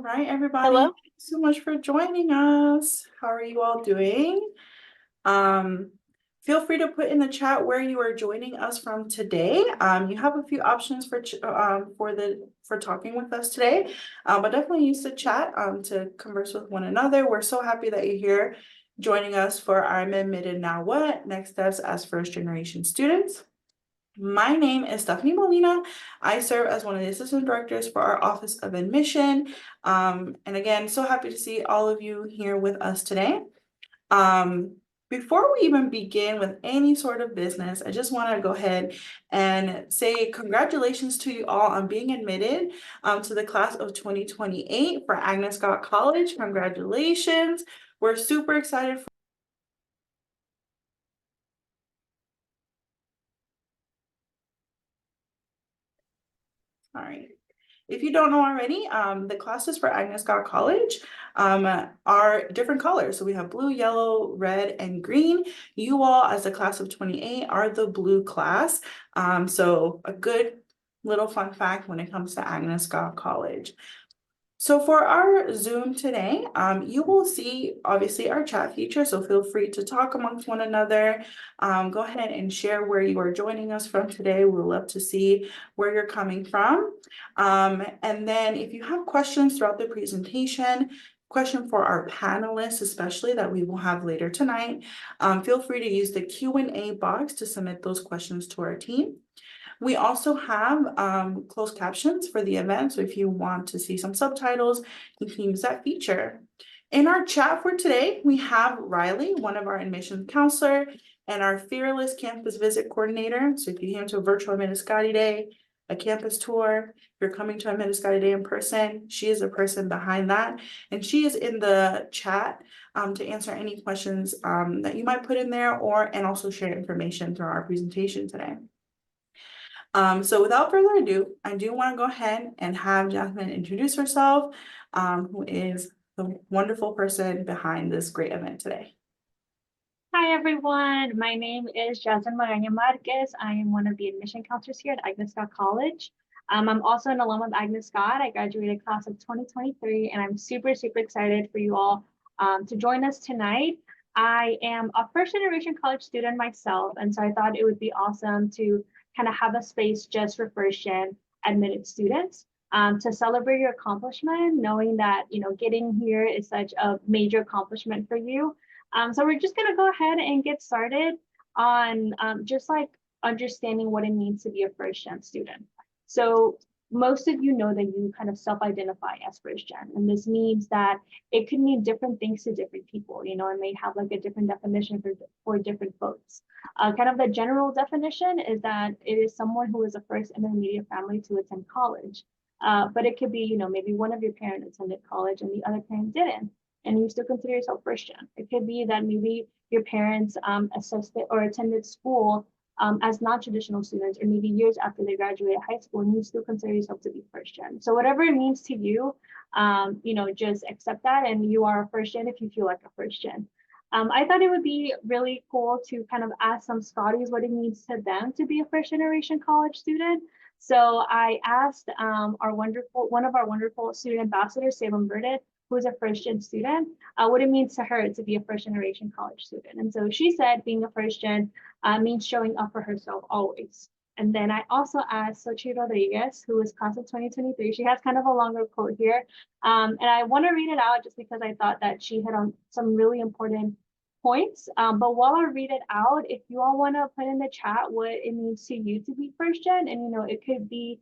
right, everybody. Hello? Thank you so much for joining us. How are you all doing? Um, Feel free to put in the chat where you are joining us from today. You have a few options for talking with us today, but definitely use the chat to converse with one another. We're so happy that you're here joining us for our admitted now what next steps as first generation students. My name is Stephanie Molina. I serve as one of the assistant directors for our Office of Admission. And again, so happy to see all of you here with us today. Um, Before we even begin with any sort of business, I just want to go ahead and say congratulations to you all on being admitted to the class of 2028 for Agnes Scott College. Congratulations. We're super excited. All right. If you don't know already, the classes for Agnes Scott College are different colors. So we have blue, yellow, red, and green. You all, as the class of 28, are the blue class. So a good little fun fact when it comes to Agnes Scott College. So for our Zoom today, you will see obviously our chat feature, so feel free to talk amongst one another. Go ahead and share where you are joining us from today. We'd love to see where you're coming from. And then if you have questions throughout the presentation, question for our panelists, especially that we will have later tonight, feel free to use the Q&A box to submit those questions to our team. We also have closed captions for the event, so if you want to see some subtitles, you can use that feature. In our chat for today, we have Riley, one of our admissions counselor, and our fearless campus visit coordinator. So if you came to a virtual Scottie Day, a campus tour, if you're coming to a Scottie Day in person, she is the person behind that. And she is in the chat to answer any questions that you might put in there and also share information through our presentation today. So without further ado, I do want to go ahead and have Jasmin introduce herself, who is the wonderful person behind this great event today. Hi, everyone. My name is Jasmin Marquez. I am one of the admission counselors here at Agnes Scott College. I'm also an alum of Agnes Scott. I graduated class of 2023, and I'm super excited for you all to join us tonight. I am a first generation college student myself, and so I thought it would be awesome to kind of have a space just for first gen admitted students to celebrate your accomplishment, knowing that, getting here is such a major accomplishment for you. So we're just going to go ahead and get started on just like understanding what it means to be a first gen student. So most of you know that you kind of self-identify as first gen, and this means that it could mean different things to different people. It may have like a different definition for different folks. Kind of the general definition is that it is someone who is a first in their immediate family to attend college. But it could be, maybe one of your parents attended college and the other parent didn't, and you still consider yourself first gen. It could be that maybe your parents assisted or attended school as non-traditional students, or maybe years after they graduated high school, and you still consider yourself to be first gen. So whatever it means to you, just accept that, and you are a first gen if you feel like a first gen. I thought it would be really cool to kind of ask some Scotties what it means to them to be a first generation college student. So I asked one of our wonderful student ambassadors, Salem Burdett, who is a first gen student, what it means to her to be a first generation college student. And so she said being a first gen means showing up for herself always. And then I also asked Xochitl Rodriguez, who is class of 2023. She has kind of a longer quote here. And I want to read it out just because I thought that she hit on some really important points. But while I read it out, if you all want to put in the chat what it means to you to be first gen, and it could be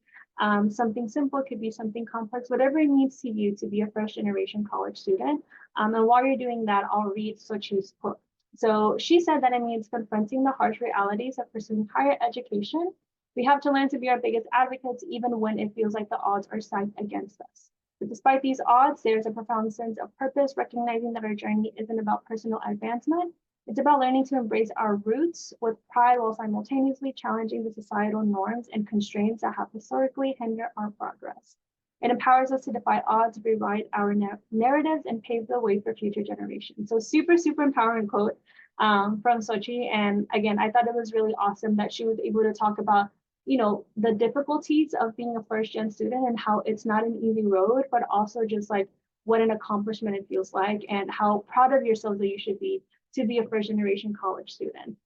something simple, it could be something complex, whatever it means to you to be a first generation college student. And while you're doing that, I'll read Xochitl's quote. So she said that it means confronting the harsh realities of pursuing higher education. We have to learn to be our biggest advocates, even when it feels like the odds are stacked against us. But despite these odds, there's a profound sense of purpose, recognizing that our journey isn't about personal advancement. It's about learning to embrace our roots with pride while simultaneously challenging the societal norms and constraints that have historically hindered our progress. It empowers us to defy odds, rewrite our narratives, and pave the way for future generations. So super empowering quote from Xochitl. And again, I thought it was really awesome that she was able to talk about the difficulties of being a first gen student and how it's not an easy road, but also just like what an accomplishment it feels like and how proud of yourselves that you should be to be a first generation college student.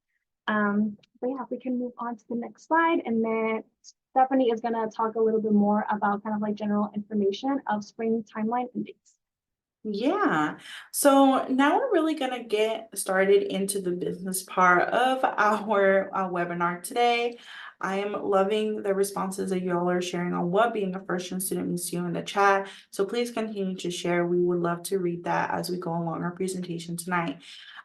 But yeah, we can move on to the next slide. And then Stephanie is going to talk a little bit more about kind of like general information of spring timeline and dates. Yeah, so now we're really gonna get started into the business part of our webinar today. I am loving the responses that you all are sharing on what being a first-year student means to you in the chat. So please continue to share. We would love to read that as we go along our presentation tonight.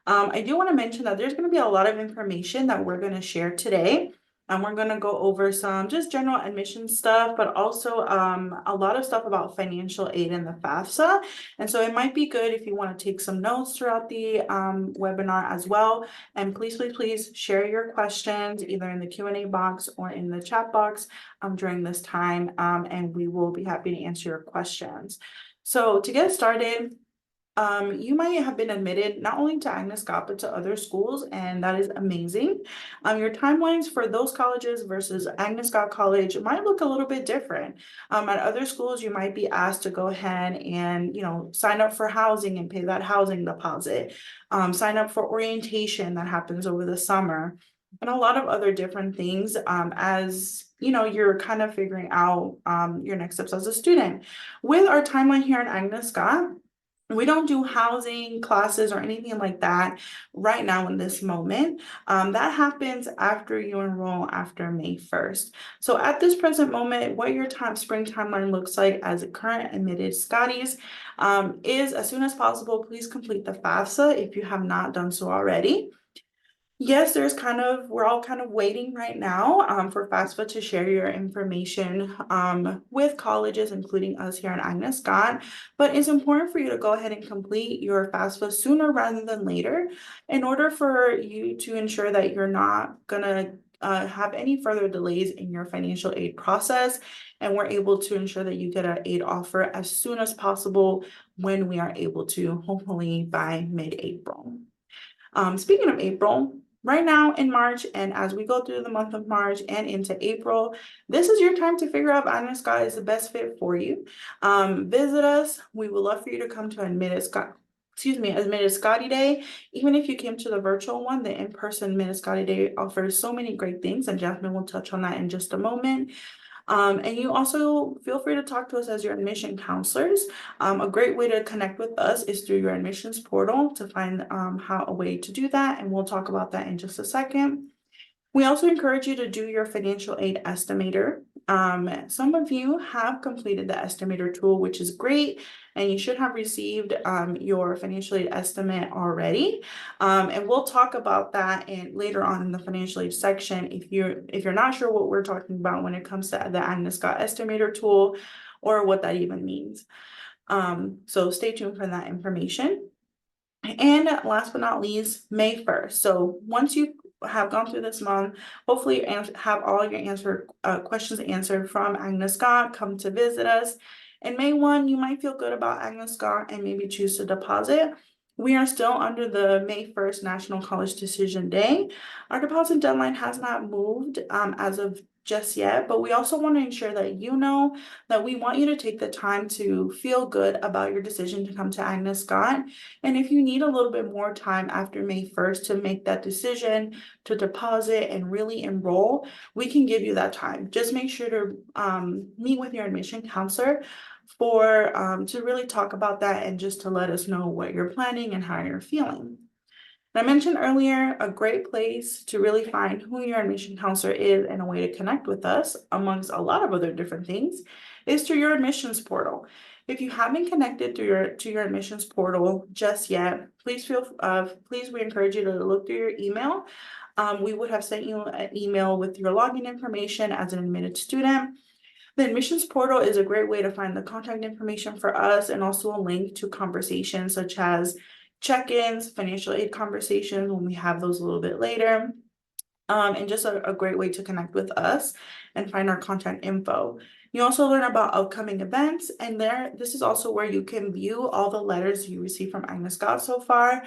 I do want to mention that there's going to be a lot of information that we're going to share today. We're going to go over some just general admission stuff, but also a lot of stuff about financial aid and the FAFSA. And so it might be good if you want to take some notes throughout the webinar as well. And please, please, please share your questions either in the Q&A box or in the chat box during this time, and we will be happy to answer your questions. So to get started, you might have been admitted not only to Agnes Scott, but to other schools, and that is amazing. Your timelines for those colleges versus Agnes Scott College might look a little bit different. At other schools, you might be asked to go ahead and, sign up for housing and pay that housing deposit, sign up for orientation that happens over the summer, and a lot of other different things as you're kind of figuring out your next steps as a student. With our timeline here at Agnes Scott, we don't do housing classes or anything like that right now in this moment. That happens after you enroll after May 1st. So at this present moment, what your spring timeline looks like as a current admitted Scotties is as soon as possible, please complete the FAFSA if you have not done so already. Yes, we're all kind of waiting right now for FAFSA to share your information with colleges, including us here at Agnes Scott. But it's important for you to go ahead and complete your FAFSA sooner rather than later in order for you to ensure that you're not gonna have any further delays in your financial aid process. And we're able to ensure that you get an aid offer as soon as possible when we are able to, hopefully by mid-April. Speaking of April, right now in March, and as we go through the month of March and into April, this is your time to figure out if Agnes Scott is the best fit for you. Visit us. We would love for you to come to Admitted Scottie Day. Even if you came to the virtual one, the in-person Admitted Scottie Day offers so many great things, and Jasmin will touch on that in just a moment. And you also feel free to talk to us as your admission counselors. A great way to connect with us is through your admissions portal to find a way to do that. And we'll talk about that in just a second. We also encourage you to do your financial aid estimator. Some of you have completed the estimator tool, which is great, and you should have received your financial aid estimate already. And we'll talk about that later on in the financial aid section if you're not sure what we're talking about when it comes to the Agnes Scott estimator tool or what that even means. So stay tuned for that information. And last but not least, May 1st. So once you have gone through this month, hopefully you have all your questions answered from Agnes Scott, come to visit us. And May 1, you might feel good about Agnes Scott and maybe choose to deposit. We are still under the May 1st National College Decision Day. Our deposit deadline has not moved as of just yet, but we also want to ensure that you know that we want you to take the time to feel good about your decision to come to Agnes Scott. And if you need a little bit more time after May 1st to make that decision to deposit and really enroll, we can give you that time. Just make sure to meet with your admission counselor to really talk about that and just to let us know what you're planning and how you're feeling. I mentioned earlier, a great place to really find who your admission counselor is and a way to connect with us, amongst a lot of other different things, is through your admissions portal. If you haven't connected to your admissions portal just yet, please we encourage you to look through your email. We would have sent you an email with your login information as an admitted student. The admissions portal is a great way to find the contact information for us and also a link to conversations such as check-ins, financial aid conversations when we have those a little bit later, and just a great way to connect with us and find our contact info. You also learn about upcoming events, and this is also where you can view all the letters you received from Agnes Scott so far,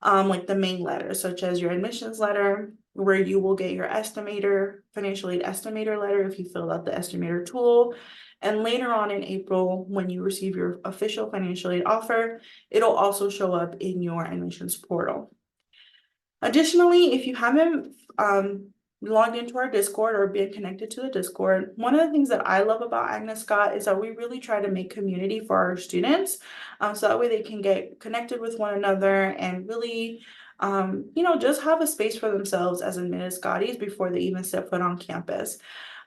like the main letters, such as your admissions letter, where you will get your financial aid estimator letter if you fill out the estimator tool. And later on in April, when you receive your official financial aid offer, it'll also show up in your admissions portal. Additionally, if you haven't logged into our Discord or been connected to the Discord, one of the things that I love about Agnes Scott is that we really try to make community for our students, so that way they can get connected with one another and really just have a space for themselves as admitted Scotties before they even step foot on campus.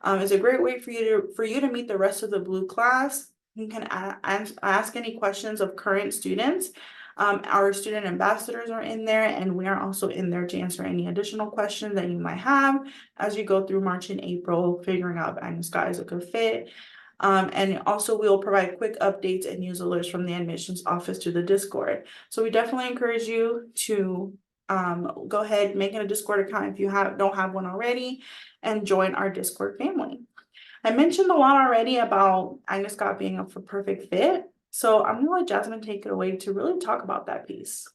It's a great way for you to meet the rest of the Blue class. You can ask any questions of current students. Our student ambassadors are in there, and we are also in there to answer any additional questions that you might have as you go through March and April, figuring out if Agnes Scott is a good fit. And also we'll provide quick updates and news alerts from the admissions office to the Discord. So we definitely encourage you to go ahead, make a Discord account if you don't have one already, and join our Discord family. I mentioned a lot already about Agnes Scott being a perfect fit. So I'm gonna let Jasmin take it away to really talk about that piece.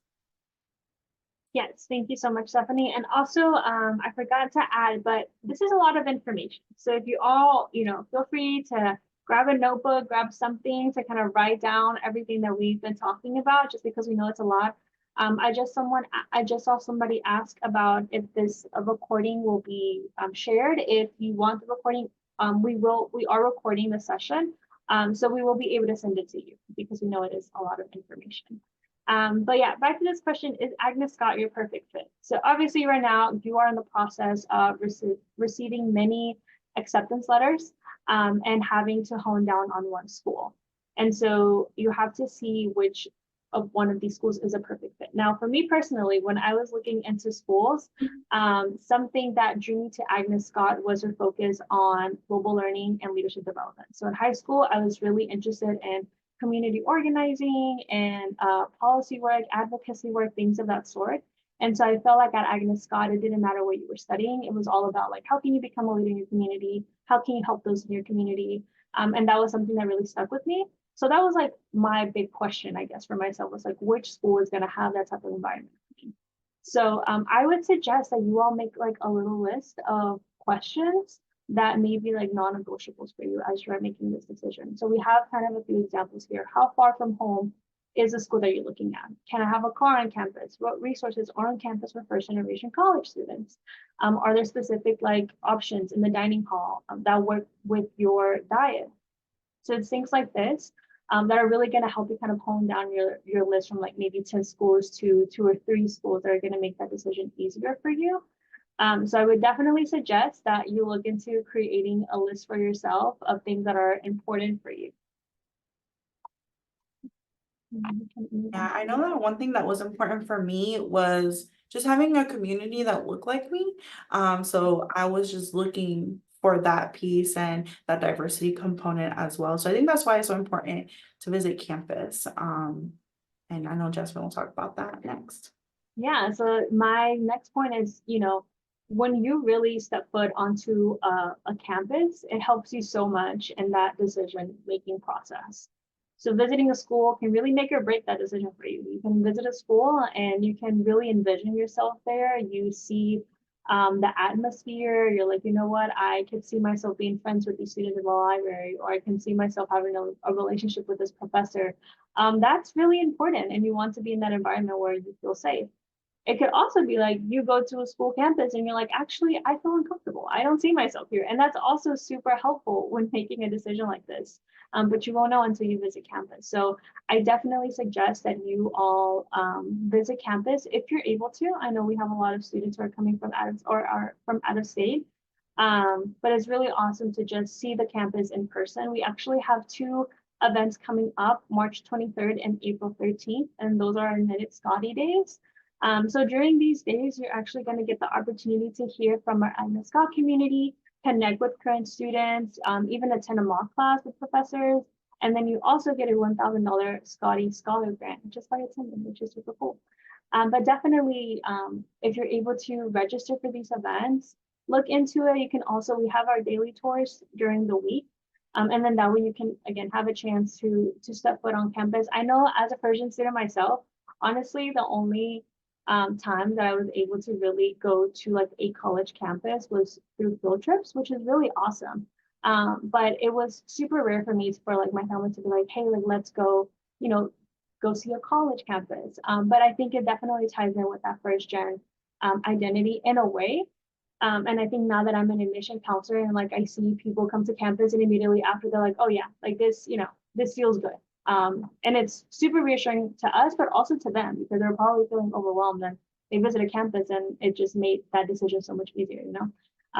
Yes, thank you so much, Stephanie. And also, I forgot to add, but this is a lot of information. So if you all, feel free to grab a notebook, grab something to kind of write down everything that we've been talking about, just because we know it's a lot. I just saw somebody ask about if this recording will be shared. If you want the recording, we are recording the session. So we will be able to send it to you because we know it is a lot of information. But yeah, back to this question, is Agnes Scott your perfect fit? So obviously right now you are in the process of receiving many acceptance letters and having to hone down on one school. And so you have to see which of one of these schools is a perfect fit. Now, for me personally, when I was looking into schools, something that drew me to Agnes Scott was her focus on global learning and leadership development. So in high school, I was really interested in community organizing and policy work, advocacy work, things of that sort. And so I felt like at Agnes Scott, it didn't matter what you were studying. It was all about like, how can you become a leader in your community? How can you help those in your community? And that was something that really stuck with me. So that was like my big question, I guess, for myself was like, which school is going to have that type of environment for me? So I would suggest that you all make like a little list of questions that may be like non-negotiables for you as you're making this decision. So we have kind of a few examples here. How far from home is the school that you're looking at? Can I have a car on campus? What resources are on campus for first generation college students? Are there specific like options in the dining hall that work with your diet? So it's things like this that are really going to help you kind of hone down your list from like maybe 10 schools to 2 or 3 schools that are going to make that decision easier for you. So I would definitely suggest that you look into creating a list for yourself of things that are important for you. Yeah, I know that one thing that was important for me was just having a community that looked like me. So I was just looking for that piece and that diversity component as well. So I think that's why it's so important to visit campus. And I know Jasmine will talk about that next. Yeah, so my next point is, when you really step foot onto a campus, it helps you so much in that decision-making process. So visiting a school can really make or break that decision for you. You can visit a school and you can really envision yourself there. You see the atmosphere. You're like, you know what? I could see myself being friends with these students in the library, or I can see myself having a relationship with this professor. That's really important, and you want to be in that environment where you feel safe. It could also be like you go to a school campus and you're like, actually, I feel uncomfortable. I don't see myself here. And that's also super helpful when making a decision like this. But you won't know until you visit campus. So I definitely suggest that you all visit campus if you're able to. I know we have a lot of students who are coming from out of state. But it's really awesome to just see the campus in person. We actually have 2 events coming up, March 23rd and April 13th. And those are our Admitted Scottie days. So during these days, you're actually going to get the opportunity to hear from our Agnes Scott community, connect with current students, even attend a mock class with professors. And then you also get a $1,000 Scottie Scholar Grant just by attending, which is super cool. But definitely, if you're able to register for these events, look into it. You can also, we have our daily tours during the week. And then that way you can, again, have a chance to step foot on campus. I know as a Persian student myself, honestly, the only time that I was able to really go to like a college campus was through field trips, which is really awesome. But it was super rare for me for like my family to be like, hey, like let's go, go see a college campus. But I think it definitely ties in with that first gen identity in a way. And I think now that I'm an admission counselor and like I see people come to campus and immediately after they're like, oh yeah, like this, this feels good. And it's super reassuring to us, but also to them because they're probably feeling overwhelmed and they visit a campus and it just made that decision so much easier.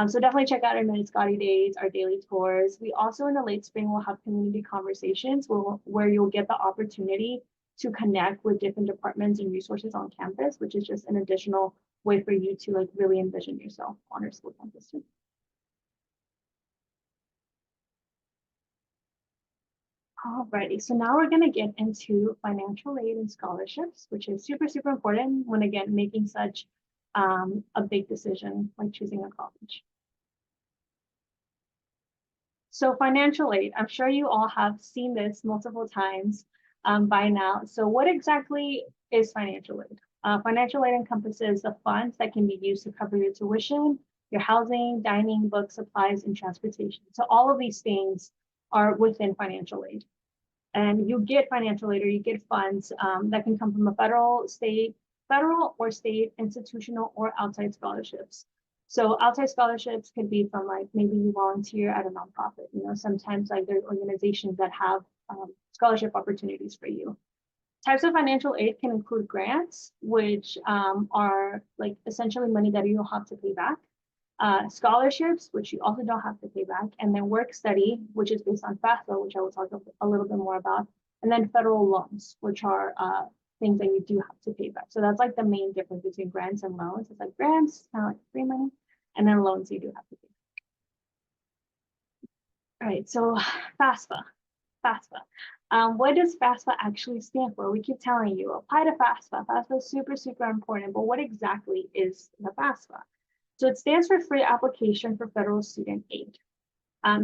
So definitely check out our mini Scottie days, our daily tours. We also in the late spring will have community conversations where you'll get the opportunity to connect with different departments and resources on campus, which is just an additional way for you to like really envision yourself on our school campus too. Alrighty, so now we're gonna get into financial aid and scholarships, which is super, super important when again making such a big decision like choosing a college. So financial aid, I'm sure you all have seen this multiple times by now. So what exactly is financial aid? Financial aid encompasses the funds that can be used to cover your tuition, your housing, dining, books, supplies, and transportation. So all of these things are within financial aid. And you get financial aid or you get funds that can come from a federal or state, institutional, or outside scholarships. So outside scholarships could be from like maybe you volunteer at a nonprofit. Sometimes like there's organizations that have scholarship opportunities for you. Types of financial aid can include grants, which are like essentially money that you don't have to pay back. Scholarships, which you also don't have to pay back, and then work study, which is based on FAFSA, which I will talk a little bit more about, and then federal loans, which are things that you do have to pay back. So that's like the main difference between grants and loans. It's like grants, kind of like free money, and then loans you do have to pay. All right, so FAFSA. What does FAFSA actually stand for? We keep telling you, apply to FAFSA. FAFSA is super, super important, but what exactly is the FAFSA? So it stands for Free Application for Federal Student Aid.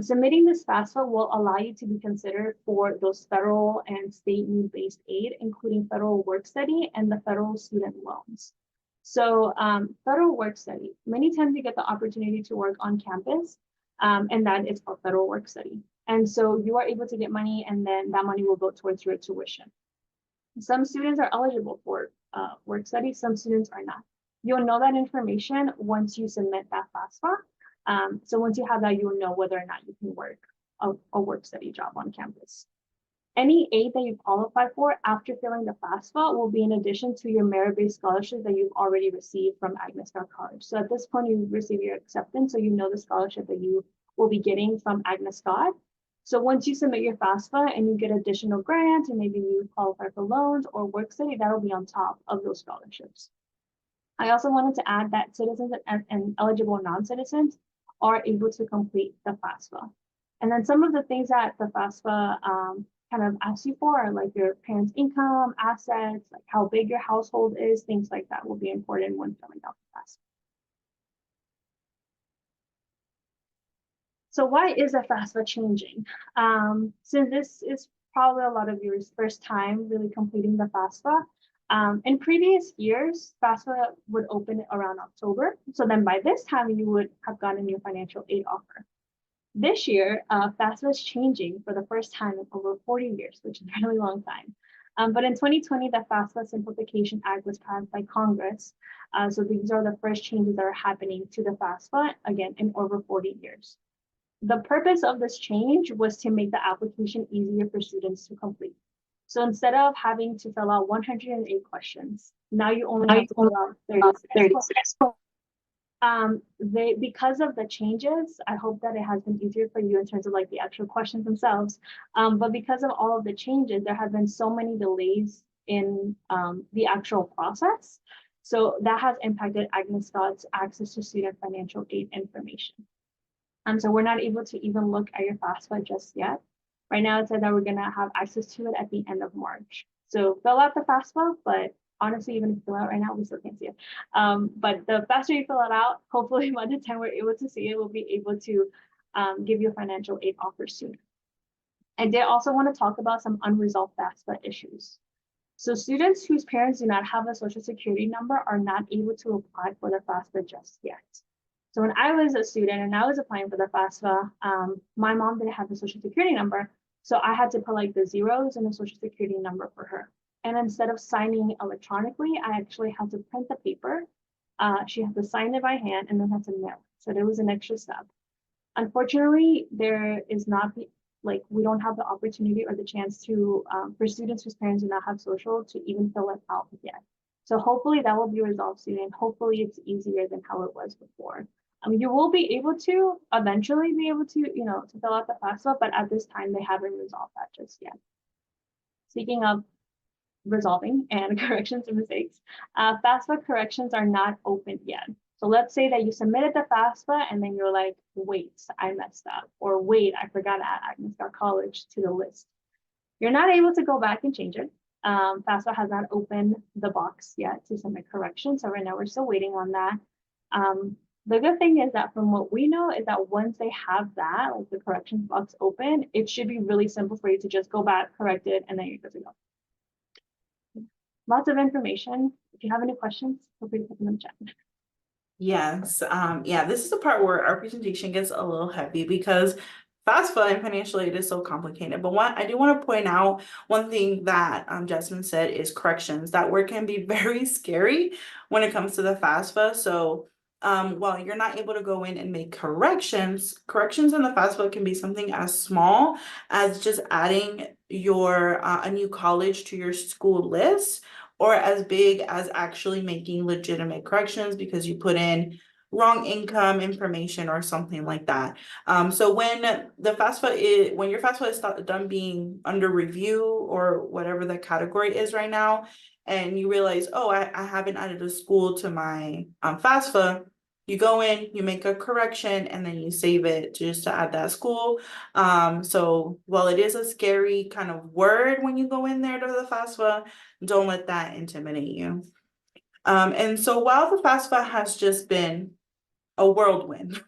Submitting this FAFSA will allow you to be considered for those federal and state need-based aid, including federal work study and the federal student loans. So federal work study, many times you get the opportunity to work on campus, and that is called federal work study. And so you are able to get money and then that money will go towards your tuition. Some students are eligible for work study, some students are not. You'll know that information once you submit that FAFSA. So once you have that, you'll know whether or not you can work a work study job on campus. Any aid that you qualify for after filling the FAFSA will be in addition to your merit-based scholarship that you've already received from Agnes Scott College. So at this point, you receive your acceptance, so you know the scholarship that you will be getting from Agnes Scott. So once you submit your FAFSA and you get additional grants and maybe you qualify for loans or work study, that'll be on top of those scholarships. I also wanted to add that citizens and eligible non-citizens are able to complete the FAFSA. And then some of the things that the FAFSA kind of asks you for are like your parents' income, assets, like how big your household is, things like that will be important when filling out the FAFSA. So why is the FAFSA changing? Since this is probably a lot of your first time really completing the FAFSA, in previous years, FAFSA would open around October. So then by this time, you would have gotten your financial aid offer. This year, FAFSA is changing for the first time in over 40 years, which is a really long time. But in 2020, the FAFSA Simplification Act was passed by Congress. So these are the first changes that are happening to the FAFSA, again, in over 40 years. The purpose of this change was to make the application easier for students to complete. So instead of having to fill out 108 questions, now you only have to fill out 36. Because of the changes, I hope that it has been easier for you in terms of like the actual questions themselves. But because of all of the changes, there have been so many delays in the actual process. So that has impacted Agnes Scott's access to student financial aid information. So we're not able to even look at your FAFSA just yet. Right now, it said that we're gonna have access to it at the end of March. So fill out the FAFSA, but honestly, even if you fill out right now, we still can't see it. But the faster you fill it out, hopefully by the time we're able to see it, we'll be able to give you a financial aid offer soon. I did also want to talk about some unresolved FAFSA issues. So students whose parents do not have a social security number are not able to apply for the FAFSA just yet. So when I was a student and I was applying for the FAFSA, my mom didn't have a social security number. So I had to put like the zeros and the social security number for her. And instead of signing electronically, I actually had to print the paper. She had to sign it by hand and then had to mail it. So there was an extra step. Unfortunately, there is not the, like, we don't have the opportunity or the chance to, for students whose parents do not have social to even fill it out yet. So hopefully that will be resolved soon, and hopefully it's easier than how it was before. You will be able to eventually be able to, to fill out the FAFSA, but at this time they haven't resolved that just yet. Speaking of resolving and corrections and mistakes, FAFSA corrections are not open yet. So let's say that you submitted the FAFSA and then you're like, wait, I messed up, or wait, I forgot to add Agnes Scott College to the list. You're not able to go back and change it. FAFSA has not opened the box yet to submit corrections. So right now we're still waiting on that. The good thing is that from what we know is that once they have that, like the corrections box open, it should be really simple for you to just go back, correct it, and then you're good to go. Lots of information. If you have any questions, feel free to put them in the chat. Yes, yeah, this is the part where our presentation gets a little heavy because FAFSA and financial aid is so complicated. But I do want to point out one thing that Jasmin said is corrections. That word can be very scary when it comes to the FAFSA. So while you're not able to go in and make corrections in the FAFSA can be something as small as just adding your a new college to your school list, or as big as actually making legitimate corrections because you put in wrong income information or something like that. So when your FAFSA is done being under review or whatever the category is right now, and you realize, oh, I haven't added a school to my FAFSA, you go in, you make a correction, and then you save it just to add that school. So while it is a scary kind of word when you go in there to the FAFSA, don't let that intimidate you. And so while the FAFSA has just been a whirlwind,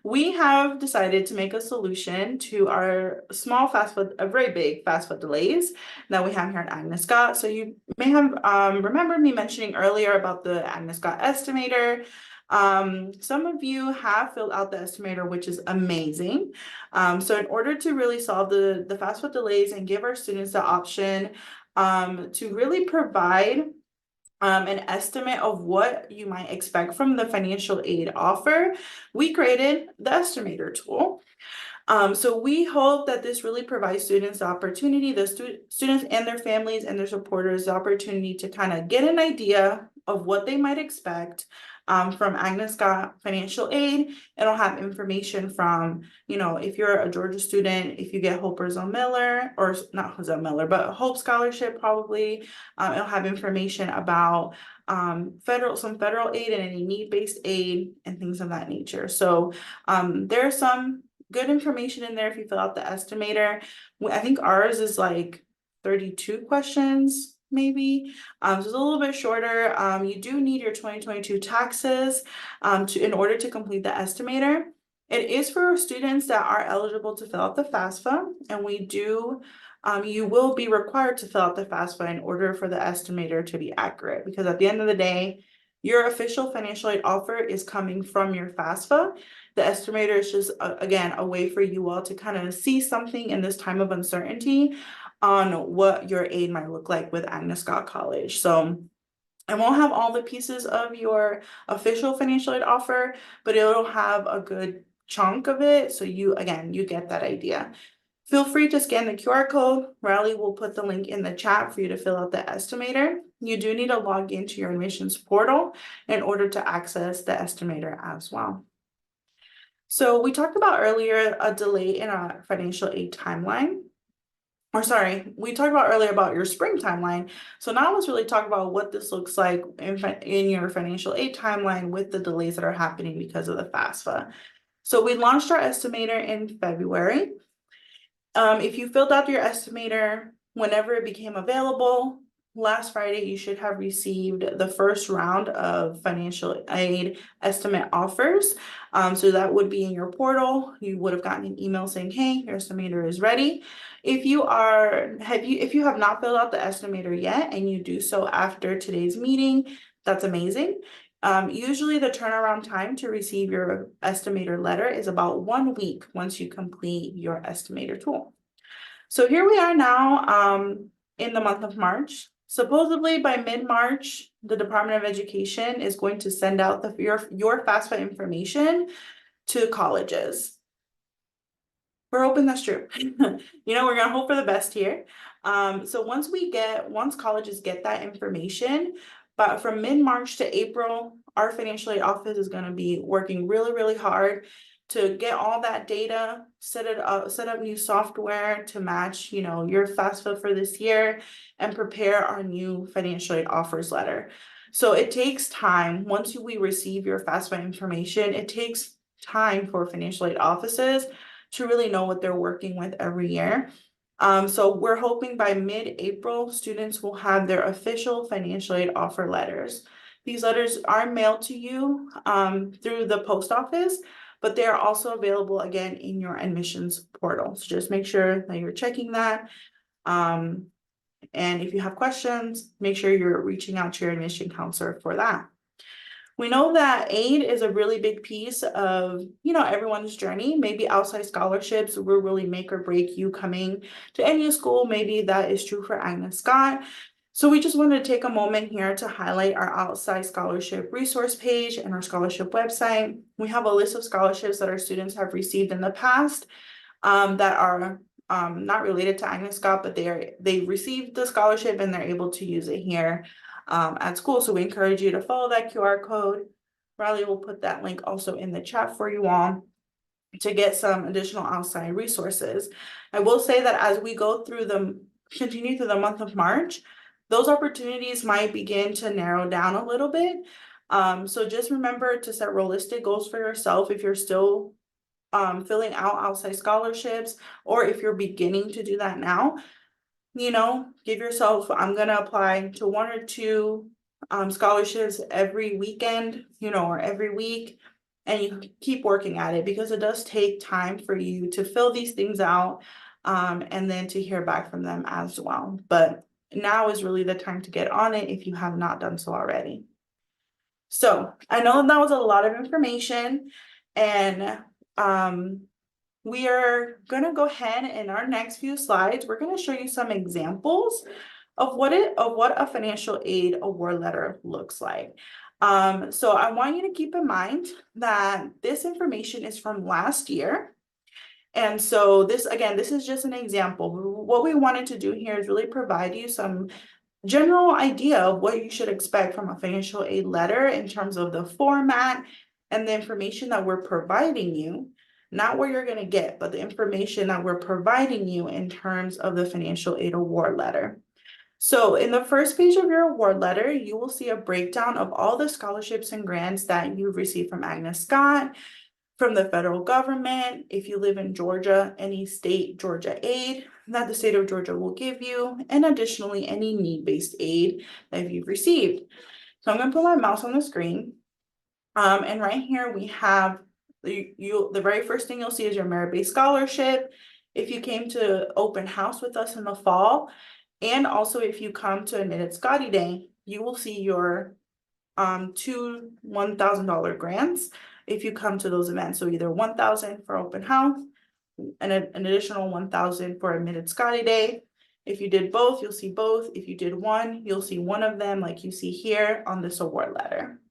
we have decided to make a solution to our small FAFSA, a very big FAFSA delays that we have here at Agnes Scott. So you may have remembered me mentioning earlier about the Agnes Scott estimator. Some of you have filled out the estimator, which is amazing. So in order to really solve the FAFSA delays and give our students the option to really provide an estimate of what you might expect from the financial aid offer, we created the estimator tool. So we hope that this really provides students the opportunity, the students and their families and their supporters, the opportunity to kind of get an idea of what they might expect from Agnes Scott Financial Aid. It'll have information from, if you're a Georgia student, if you get Hope or Zell Miller, or not Zell Miller, but Hope Scholarship probably. It'll have information about some federal aid and any need-based aid and things of that nature. So there's some good information in there if you fill out the estimator. I think ours is like 32 questions, maybe. So it's a little bit shorter. You do need your 2022 taxes in order to complete the estimator. It is for students that are eligible to fill out the FAFSA, and you will be required to fill out the FAFSA in order for the estimator to be accurate, because at the end of the day, your official financial aid offer is coming from your FAFSA. The estimator is just, again, a way for you all to kind of see something in this time of uncertainty on what your aid might look like with Agnes Scott College. So it won't have all the pieces of your official financial aid offer, but it'll have a good chunk of it. So you get that idea. Feel free to scan the QR code. Riley will put the link in the chat for you to fill out the estimator. You do need to log into your admissions portal in order to access the estimator as well. So we talked about earlier a delay in our financial aid timeline. Or sorry, we talked about earlier about your spring timeline. So now let's really talk about what this looks like in your financial aid timeline with the delays that are happening because of the FAFSA. So we launched our estimator in February. If you filled out your estimator whenever it became available, last Friday, you should have received the first round of financial aid estimate offers. So that would be in your portal. You would have gotten an email saying, hey, your estimator is ready. If you have not filled out the estimator yet and you do so after today's meeting, that's amazing. Usually the turnaround time to receive your estimator letter is about 1 week once you complete your estimator tool. So here we are now in the month of March. Supposedly by mid-March, the Department of Education is going to send out your FAFSA information to colleges. We're hoping that's true. We're gonna hope for the best here. So once colleges get that information, but from mid-March to April, our financial aid office is gonna be working really, really hard to get all that data, set up new software to match, your FAFSA for this year and prepare our new financial aid offers letter. So it takes time. Once we receive your FAFSA information, it takes time for financial aid offices to really know what they're working with every year. So we're hoping by mid-April, students will have their official financial aid offer letters. These letters are mailed to you through the post office, but they are also available again in your admissions portal. So just make sure that you're checking that. And if you have questions, make sure you're reaching out to your admission counselor for that. We know that aid is a really big piece of, everyone's journey. Maybe outside scholarships will really make or break you coming to any school. Maybe that is true for Agnes Scott. So we just wanted to take a moment here to highlight our outside scholarship resource page and our scholarship website. We have a list of scholarships that our students have received in the past that are not related to Agnes Scott, but they received the scholarship and they're able to use it here at school. So we encourage you to follow that QR code. Riley will put that link also in the chat for you all to get some additional outside resources. I will say that as we continue through the month of March, those opportunities might begin to narrow down a little bit. So just remember to set realistic goals for yourself if you're still filling out outside scholarships, or if you're beginning to do that now. Give yourself, I'm gonna apply to 1 or 2 scholarships every weekend, or every week, and you keep working at it, because it does take time for you to fill these things out and then to hear back from them as well. But now is really the time to get on it if you have not done so already. So I know that was a lot of information, and we are going to go ahead in our next few slides. We're going to show you some examples of what a financial aid award letter looks like. So I want you to keep in mind that this information is from last year. And so this is just an example. What we wanted to do here is really provide you some general idea of what you should expect from a financial aid letter in terms of the format and the information that we're providing you. Not what you're going to get, but the information that we're providing you in terms of the financial aid award letter. So in the first page of your award letter, you will see a breakdown of all the scholarships and grants that you've received from Agnes Scott, from the federal government. If you live in Georgia, any state Georgia aid that the state of Georgia will give you, and additionally any need-based aid that you've received. So I'm going to put my mouse on the screen. And right here we have the very first thing you'll see is your merit-based scholarship. If you came to open house with us in the fall, and also if you come to admitted Scottie Day, you will see your 2 $1,000 grants if you come to those events. So either 1,000 for open house and an additional 1,000 for admitted Scottie Day. If you did both, you'll see both. If you did one, you'll see one of them, like you see here on this award letter.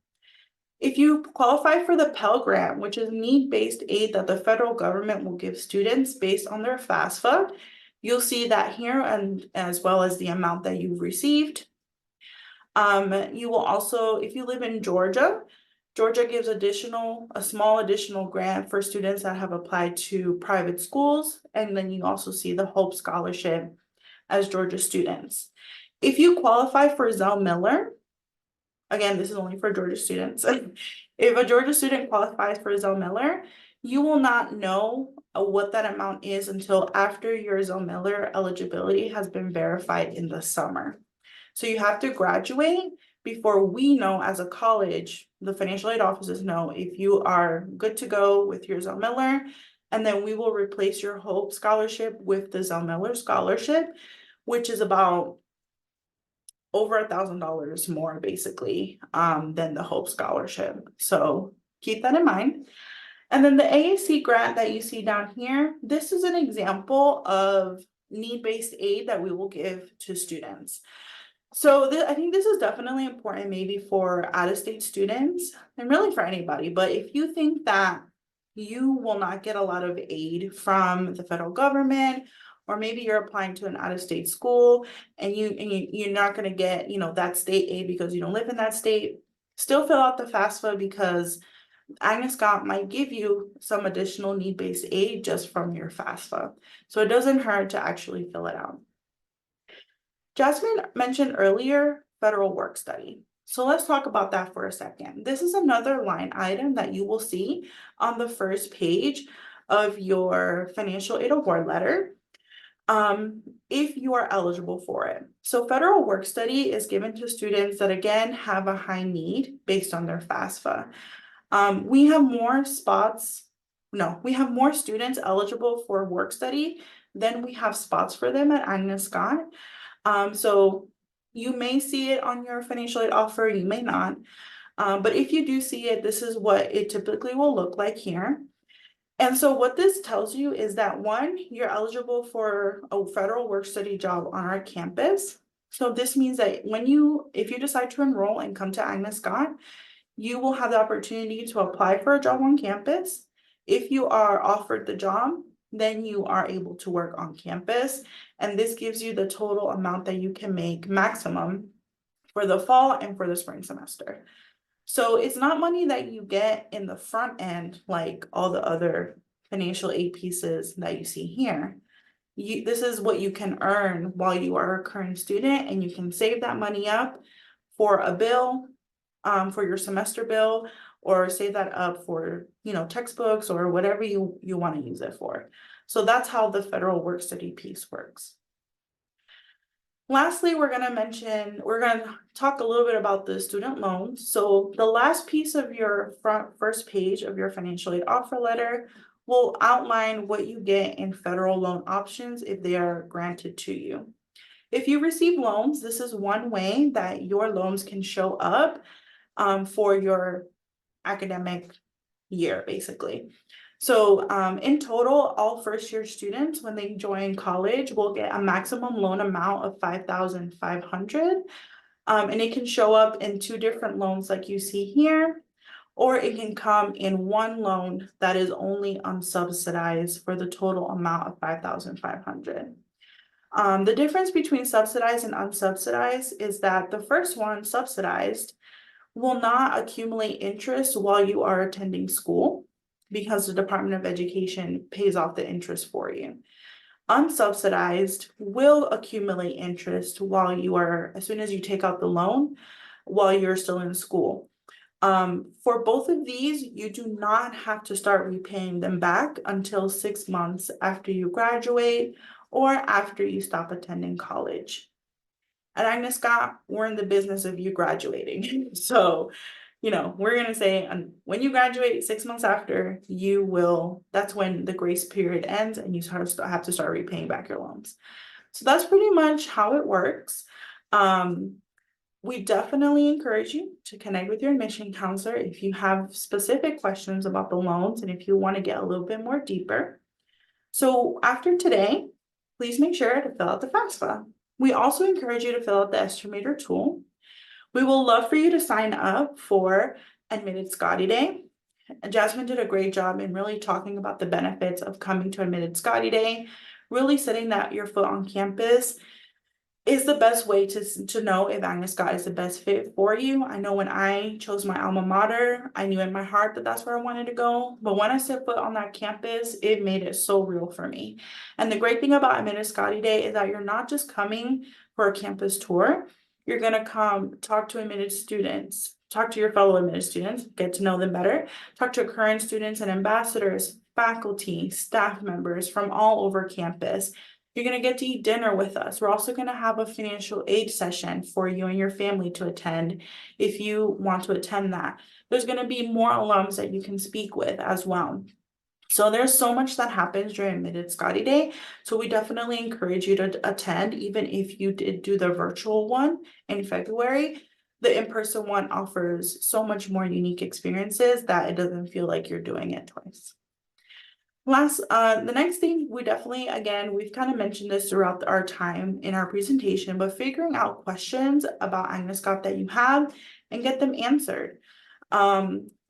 If you qualify for the Pell Grant, which is need-based aid that the federal government will give students based on their FAFSA, you'll see that here, and as well as the amount that you've received. You will also, if you live in Georgia, Georgia gives a small additional grant for students that have applied to private schools, and then you also see the Hope Scholarship as Georgia students. If you qualify for Zell Miller, again, this is only for Georgia students. If a Georgia student qualifies for Zell Miller, you will not know what that amount is until after your Zell Miller eligibility has been verified in the summer. So you have to graduate before we know as a college, the financial aid offices know if you are good to go with your Zell Miller, and then we will replace your Hope Scholarship with the Zell Miller Scholarship, which is about over $1,000 more basically than the Hope Scholarship. So keep that in mind. And then the AAC grant that you see down here, this is an example of need-based aid that we will give to students. So I think this is definitely important maybe for out-of-state students and really for anybody. But if you think that you will not get a lot of aid from the federal government, or maybe you're applying to an out-of-state school and you're not going to get, that state aid because you don't live in that state, still fill out the FAFSA because Agnes Scott might give you some additional need-based aid just from your FAFSA. So it doesn't hurt to actually fill it out. Jasmin mentioned earlier federal work study. So let's talk about that for a second. This is another line item that you will see on the first page of your financial aid award letter, if you are eligible for it. So federal work study is given to students that again have a high need based on their FAFSA. We have more students eligible for work study than we have spots for them at Agnes Scott. So you may see it on your financial aid offer, you may not. But if you do see it, this is what it typically will look like here. And so what this tells you is that one, you're eligible for a federal work study job on our campus. So this means that if you decide to enroll and come to Agnes Scott, you will have the opportunity to apply for a job on campus. If you are offered the job, then you are able to work on campus. And this gives you the total amount that you can make maximum for the fall and for the spring semester. So it's not money that you get in the front end, like all the other financial aid pieces that you see here. This is what you can earn while you are a current student, and you can save that money up for a bill, for your semester bill, or save that up for, textbooks or whatever you want to use it for. So that's how the federal work study piece works. Lastly, we're going to talk a little bit about the student loans. So the last piece of your first page of your financial aid offer letter will outline what you get in federal loan options if they are granted to you. If you receive loans, this is one way that your loans can show up for your academic year, basically. So in total, all first-year students, when they join college, will get a maximum loan amount of $5,500. And it can show up in two different loans like you see here, or it can come in one loan that is only unsubsidized for the total amount of $5,500. The difference between subsidized and unsubsidized is that the first one, subsidized, will not accumulate interest while you are attending school because the Department of Education pays off the interest for you. Unsubsidized will accumulate interest as soon as you take out the loan, while you're still in school. For both of these, you do not have to start repaying them back until 6 months after you graduate or after you stop attending college. At Agnes Scott, we're in the business of you graduating. So, we're going to say when you graduate 6 months after, that's when the grace period ends and you have to start repaying back your loans. So that's pretty much how it works. We definitely encourage you to connect with your admission counselor if you have specific questions about the loans and if you want to get a little bit more deeper. So after today, please make sure to fill out the FAFSA. We also encourage you to fill out the estimator tool. We will love for you to sign up for Admitted Scottie Day. Jasmin did a great job in really talking about the benefits of coming to Admitted Scottie Day, really setting that your foot on campus is the best way to know if Agnes Scott is the best fit for you. I know when I chose my alma mater, I knew in my heart that that's where I wanted to go. But when I set foot on that campus, it made it so real for me. And the great thing about Admitted Scottie Day is that you're not just coming for a campus tour. You're going to come talk to admitted students, talk to your fellow admitted students, get to know them better, talk to current students and ambassadors, faculty, staff members from all over campus. You're going to get to eat dinner with us. We're also going to have a financial aid session for you and your family to attend if you want to attend that. There's going to be more alums that you can speak with as well. So there's so much that happens during Admitted Scottie Day. So we definitely encourage you to attend, even if you did do the virtual one in February. The in-person one offers so much more unique experiences that it doesn't feel like you're doing it twice. The next thing we definitely, again, we've kind of mentioned this throughout our time in our presentation, but figuring out questions about Agnes Scott that you have and get them answered.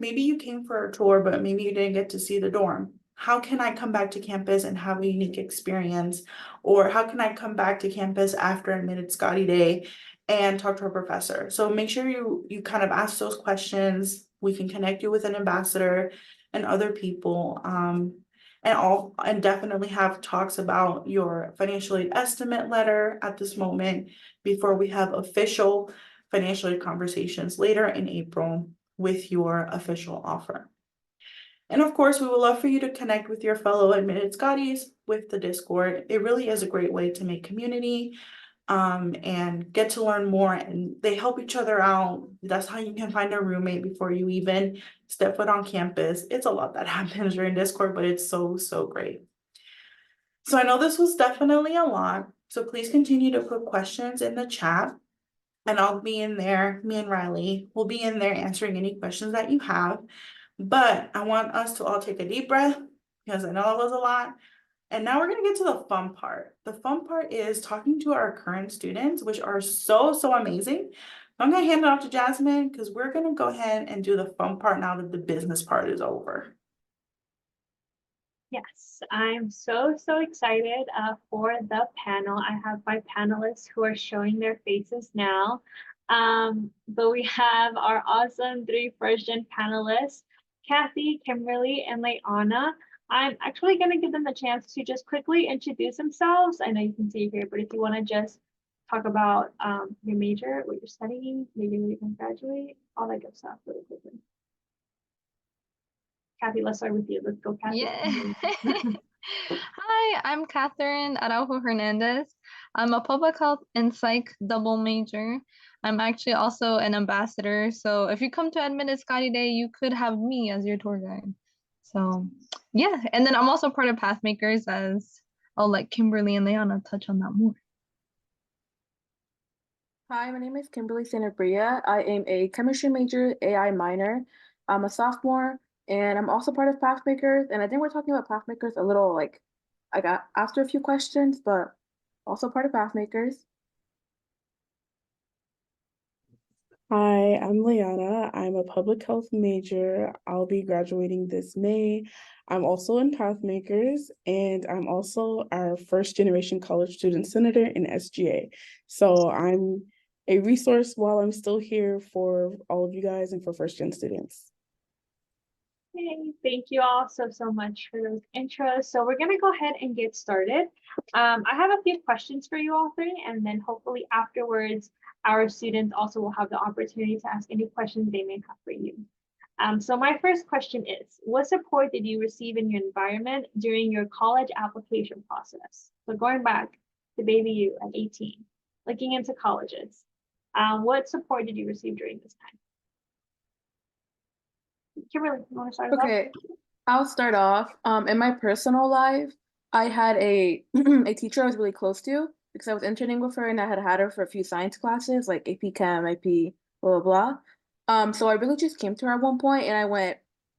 Maybe you came for a tour, but maybe you didn't get to see the dorm. How can I come back to campus and have a unique experience? Or how can I come back to campus after Admitted Scottie Day and talk to a professor? So make sure you kind of ask those questions. We can connect you with an ambassador and other people. And definitely have talks about your financial aid estimate letter at this moment before we have official financial aid conversations later in April with your official offer. And of course, we would love for you to connect with your fellow admitted Scotties with the Discord. It really is a great way to make community and get to learn more, and they help each other out. That's how you can find a roommate before you even step foot on campus. It's a lot that happens during Discord, but it's so great. So I know this was definitely a lot, so please continue to put questions in the chat, and I'll be in there. Me and Riley will be in there answering any questions that you have. But I want us to all take a deep breath, because I know that was a lot. And now we're going to get to the fun part. The fun part is talking to our current students, which are so amazing. I'm going to hand it off to Jasmin, because we're going to go ahead and do the fun part now that the business part is over. Yes, I'm so excited for the panel. I have my panelists who are showing their faces now. But we have our awesome 3 first-gen panelists, Kathy, Kimberly, and Leana. I'm actually going to give them a chance to just quickly introduce themselves. I know you can see here, but if you want to just talk about your major, what you're studying, maybe when you can graduate, all that good stuff really quickly. Kathy, let's start with you. Let's go, Kathy. Yeah. Hi, I'm Catherine Araujo Hernandez. I'm a public health and psych double major. I'm actually also an ambassador. So if you come to Admitted Scottie Day, you could have me as your tour guide. So yeah, and then I'm also part of Pathmakers, as I'll let Kimberly and Leana touch on that more. Hi, my name is Kimberly Sanabria. I am a chemistry major, AI minor. I'm a sophomore, and I'm also part of Pathmakers. And I think we're talking about Pathmakers a little like I got after a few questions, but also part of Pathmakers. Hi, I'm Leana. I'm a public health major. I'll be graduating this May. I'm also in Pathmakers, and I'm also our first generation college student senator in SGA. So I'm a resource while I'm still here for all of you guys and for first gen students. Hey, thank you all so much for those intros. So we're going to go ahead and get started. I have a few questions for you all 3, and then hopefully afterwards, our students also will have the opportunity to ask any questions they may have for you. So my first question is, what support did you receive in your environment during your college application process? So going back to baby you at 18, looking into colleges, what support did you receive during this time? Kimberly, you want to start us off? Okay, I'll start off. In my personal life, I had a a teacher I was really close to because I was interning with her and I had her for a few science classes like AP Chem, AP, blah, blah, blah. So I really just came to her at one point and I went,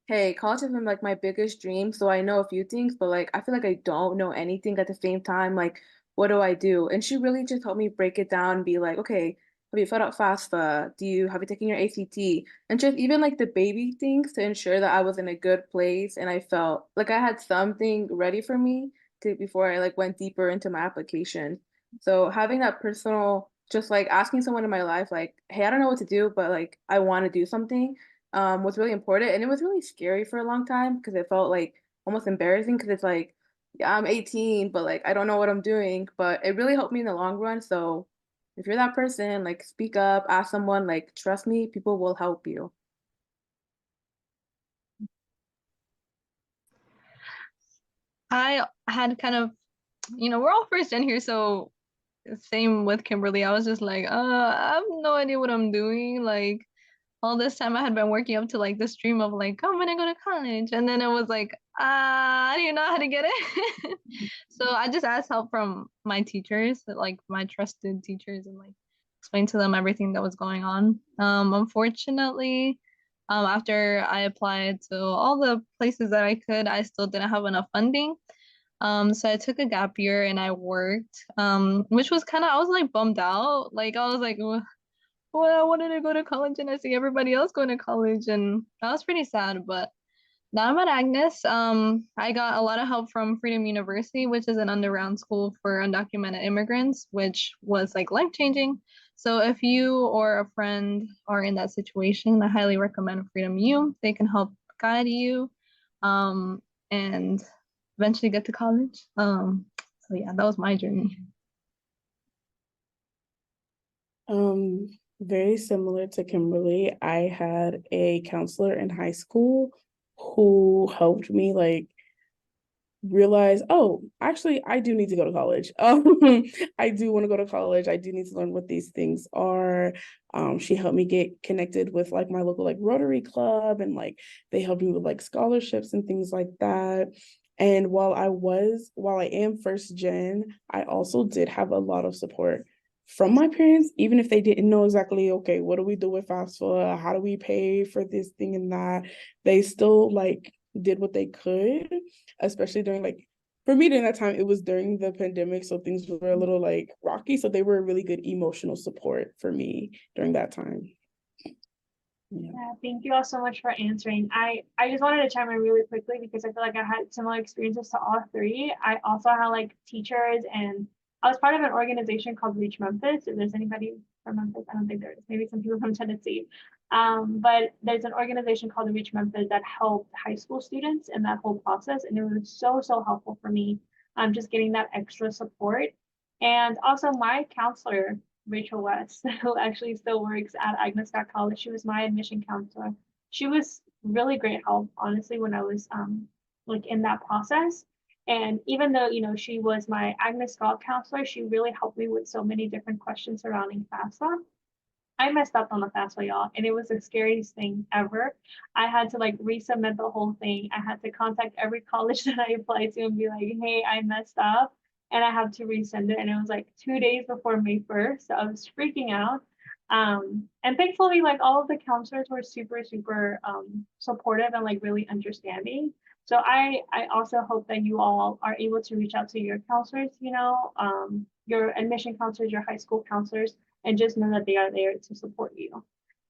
hey, college has been like my biggest dream. So I know a few things, but like I feel like I don't know anything at the same time. Like, what do I do? And she really just helped me break it down and be like, okay, have you filled out FAFSA? Have you taken your ACT? And just even like the baby things to ensure that I was in a good place and I felt like I had something ready for me to before I like went deeper into my application. So having that personal, just like asking someone in my life, like, hey, I don't know what to do, but like I want to do something, was really important. And it was really scary for a long time because it felt like almost embarrassing because it's like, yeah, I'm 18, but like I don't know what I'm doing. But it really helped me in the long run. So if you're that person, like speak up, ask someone, like trust me, people will help you. I had kind of we're all first in here, so same with Kimberly. I was just like, I have no idea what I'm doing. Like all this time I had been working up to like this dream of like, I'm gonna go to college. And then it was like, I didn't know how to get it. So I just asked help from my teachers, like my trusted teachers, and like explained to them everything that was going on. Unfortunately, after I applied to all the places that I could, I still didn't have enough funding. So I took a gap year and I worked, which was kind of, I was like bummed out. Like I was like, well, I wanted to go to college and I see everybody else going to college, and I was pretty sad. But now I'm at Agnes. I got a lot of help from Freedom University, which is an underground school for undocumented immigrants, which was like life-changing. So if you or a friend are in that situation, I highly recommend Freedom U. They can help guide you, and eventually get to college. So yeah, that was my journey. Very similar to Kimberly. I had a counselor in high school who helped me like realize, oh, actually, I do need to go to college. I do want to go to college. I do need to learn what these things are. She helped me get connected with like my local like Rotary Club, and like they helped me with like scholarships and things like that. And while I am first gen, I also did have a lot of support from my parents, even if they didn't know exactly, okay, what do we do with FAFSA? How do we pay for this thing and that? They still like did what they could, especially during like, for me during that time, it was during the pandemic. So things were a little like rocky. So they were a really good emotional support for me during that time. Yeah. Yeah, thank you all so much for answering. I just wanted to chime in really quickly because I feel like I had similar experiences to all three. I also had like teachers, and I was part of an organization called Reach Memphis. If there's anybody from Memphis, I don't think there is. Maybe some people from Tennessee. But there's an organization called Reach Memphis that helped high school students in that whole process, and it was so helpful for me. Just getting that extra support, and also my counselor Rachel West, who actually still works at Agnes Scott College. She was my admission counselor. She was really great help, honestly, when I was like in that process. And even though, she was my Agnes Scott counselor, she really helped me with so many different questions surrounding FAFSA. I messed up on the FAFSA, y'all, and it was the scariest thing ever. I had to like resubmit the whole thing. I had to contact every college that I applied to and be like, hey, I messed up and I have to resend it. And it was like 2 days before May 1st. So I was freaking out. And thankfully, like all of the counselors were super supportive and like really understanding. So I also hope that you all are able to reach out to your counselors, your admission counselors, your high school counselors, and just know that they are there to support you.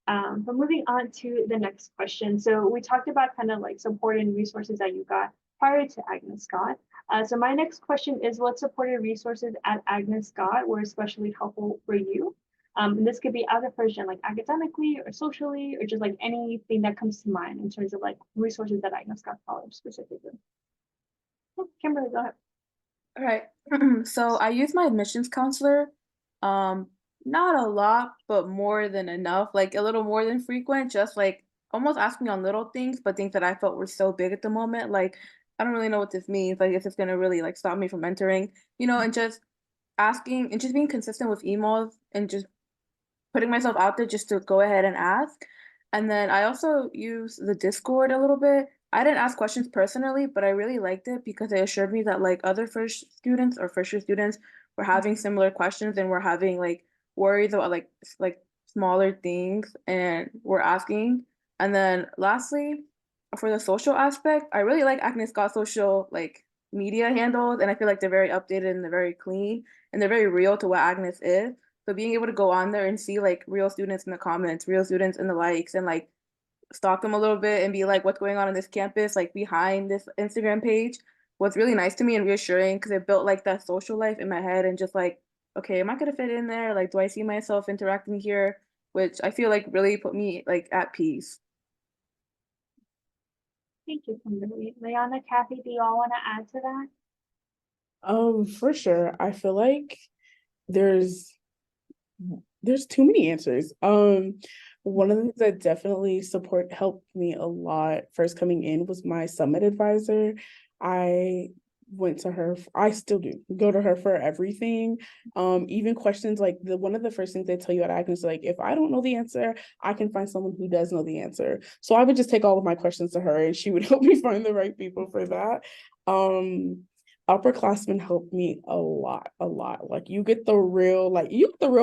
But moving on to the next question. So we talked about kind of like support and resources that you got prior to Agnes Scott. So my next question is, what supportive resources at Agnes Scott were especially helpful for you? And this could be other version, like academically or socially, or just like anything that comes to mind in terms of like resources at Agnes Scott College specifically. Oh, Kimberly, go ahead. All right. So I use my admissions counselor. Not a lot, but more than enough, like a little more than frequent, just like almost asking on little things, but things that I felt were so big at the moment. Like, I don't really know what this means. Like, if it's gonna really like stop me from entering, and just asking and just being consistent with emails and just putting myself out there just to go ahead and ask. And then I also use the Discord a little bit. I didn't ask questions personally, but I really liked it because it assured me that like other first students or first year students were having similar questions and were having like worries about like smaller things and were asking. And then lastly, for the social aspect, I really like Agnes Scott social like media handles, and I feel like they're very updated and they're very clean and they're very real to what Agnes is. So being able to go on there and see like real students in the comments, real students in the likes, and like stalk them a little bit and be like, what's going on this campus, like behind this Instagram page, was really nice to me and reassuring because it built like that social life in my head and just like, okay, am I gonna fit in there? Like, do I see myself interacting here? Which I feel like really put me like at peace. Thank you, Kimberly. Leona, Kathy, do you all want to add to that? For sure. I feel like there's too many answers. One of the things that definitely helped me a lot first coming in was my summit advisor. I went to her. I still do go to her for everything. Even questions like one of the first things they tell you at Agnes, like, if I don't know the answer, I can find someone who does know the answer. So I would just take all of my questions to her and she would help me find the right people for that. Upperclassmen helped me a lot. Like you get the real,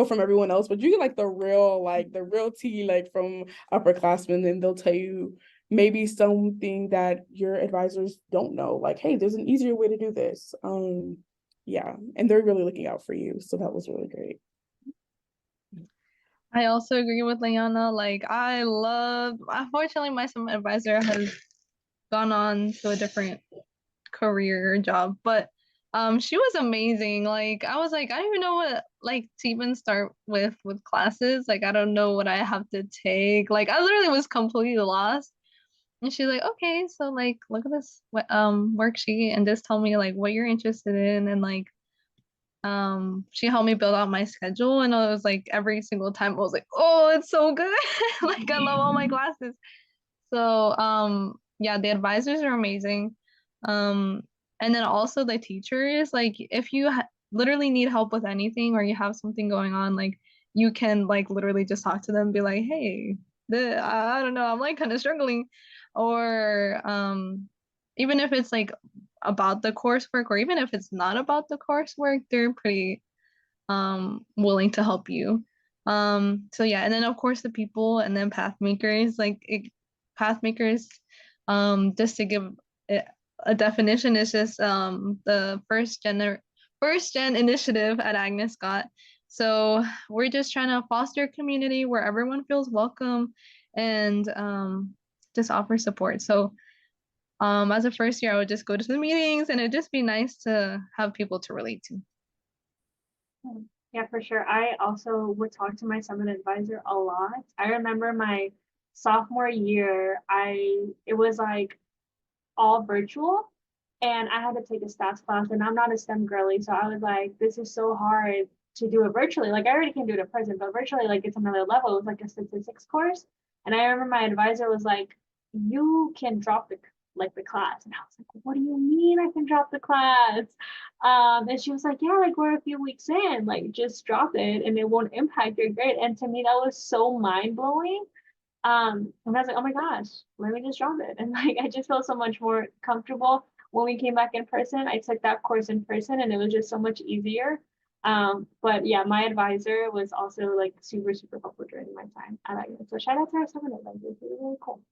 from everyone else, but you get like the real tea, like from upperclassmen, and they'll tell you maybe something that your advisors don't know, like, hey, there's an easier way to do this. Yeah, and they're really looking out for you, so that was really great. I also agree with Liana. Like, unfortunately, my summer advisor has gone on to a different career or job, but she was amazing. Like, I was like, I don't even know what like to even start with classes. Like, I don't know what I have to take. Like, I literally was completely lost. And she's like, okay, so like look at this worksheet and just tell me like what you're interested in, and like she helped me build out my schedule, and I was like every single time I was like, oh, it's so good. Like I love all my classes. So yeah, the advisors are amazing. Um and then also the teachers, like if you literally need help with anything or you have something going on, like you can like literally just talk to them and be like, hey, I don't know, I'm like kind of struggling. Or even if it's like about the coursework, or even if it's not about the coursework, they're pretty willing to help you. So yeah, and then of course the people, and then path makers, path makers, just to give it a definition, is just the first gen initiative at Agnes Scott. So we're just trying to foster a community where everyone feels welcome and just offer support. So as a first year, I would just go to the meetings, and it'd just be nice to have people to relate to. Yeah, for sure. I also would talk to my summit advisor a lot. I remember my sophomore year, it was like all virtual, and I had to take a stats class, and I'm not a STEM girly, so I was like, this is so hard to do it virtually. Like I already can do it in person, but virtually, like it's another level. It was like a statistics course. And I remember my advisor was like, you can drop the class. And I was like, what do you mean I can drop the class? And she was like, yeah, like we're a few weeks in, like just drop it and it won't impact your grade. And to me, that was so mind-blowing. And I was like, oh my gosh, let me just drop it. And like I just felt so much more comfortable when we came back in person. I took that course in person and it was just so much easier. But yeah, my advisor was also like super, super helpful during my time at Agnes. So shout out to our summit advisors. They were really cool.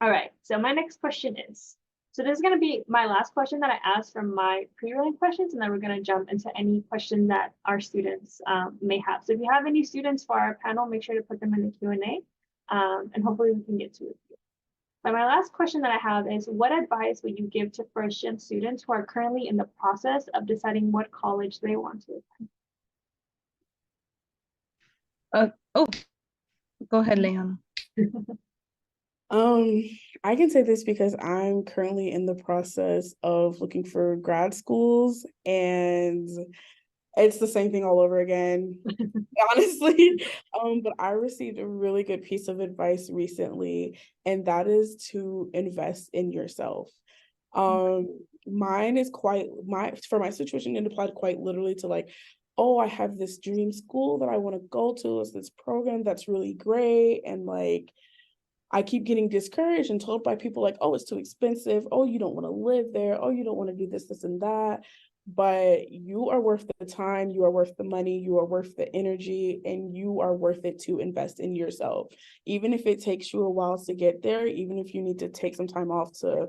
All right, so my next question is, so this is going to be my last question that I asked from my pre-rolling questions, and then we're going to jump into any question that our students may have. So if you have any students for our panel, make sure to put them in the Q&A, and hopefully we can get to it. But my last question that I have is, what advice would you give to first-gen students who are currently in the process of deciding what college they want to attend? Go ahead, Leon. I can say this because I'm currently in the process of looking for grad schools, and it's the same thing all over again, honestly. But I received a really good piece of advice recently, and that is to invest in yourself. Mine is for my situation, it applied quite literally to like, oh, I have this dream school that I want to go to. It's this program that's really great, and like I keep getting discouraged and told by people like, oh, it's too expensive. Oh, you don't want to live there. Oh, you don't want to do this, this, and that. But you are worth the time. You are worth the money. You are worth the energy, and you are worth it to invest in yourself. Even if it takes you a while to get there, even if you need to take some time off to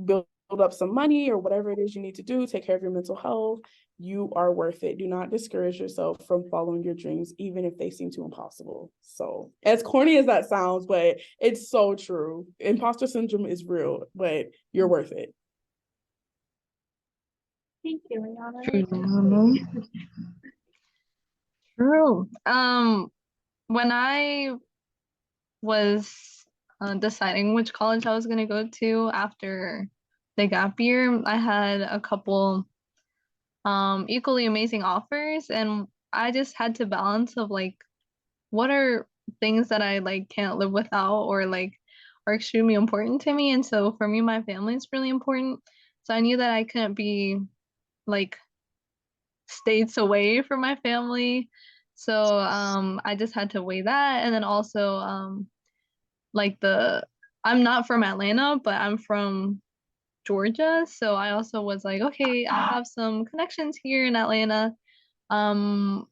build up some money or whatever it is you need to do, take care of your mental health, you are worth it. Do not discourage yourself from following your dreams, even if they seem too impossible. So as corny as that sounds, but it's so true. Imposter syndrome is real, but you're worth it. Thank you, Liana. True. When I was deciding which college I was gonna go to after the gap year, I had a couple equally amazing offers, and I just had to balance of like what are things that I like can't live without, or are extremely important to me. And so for me, my family is really important. So I knew that I couldn't be like states away from my family. So I just had to weigh that. And then also like I'm not from Atlanta, but I'm from Georgia. So I also was like, okay, I have some connections here in Atlanta. Um,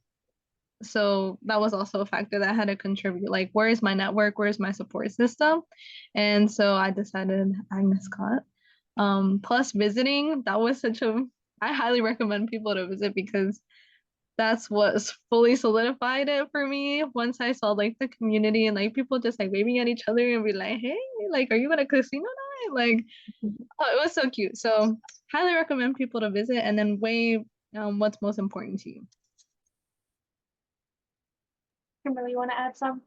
so that was also a factor that had to contribute. Like, where's my network? Where's my support system? And so I decided Agnes Scott. Plus visiting, that was I highly recommend people to visit because that's what fully solidified it for me once I saw like the community and like people just like waving at each other and be like, hey, like, are you at a casino night? Like, oh, it was so cute. So highly recommend people to visit and then weigh what's most important to you. Kimberly, you want to add some?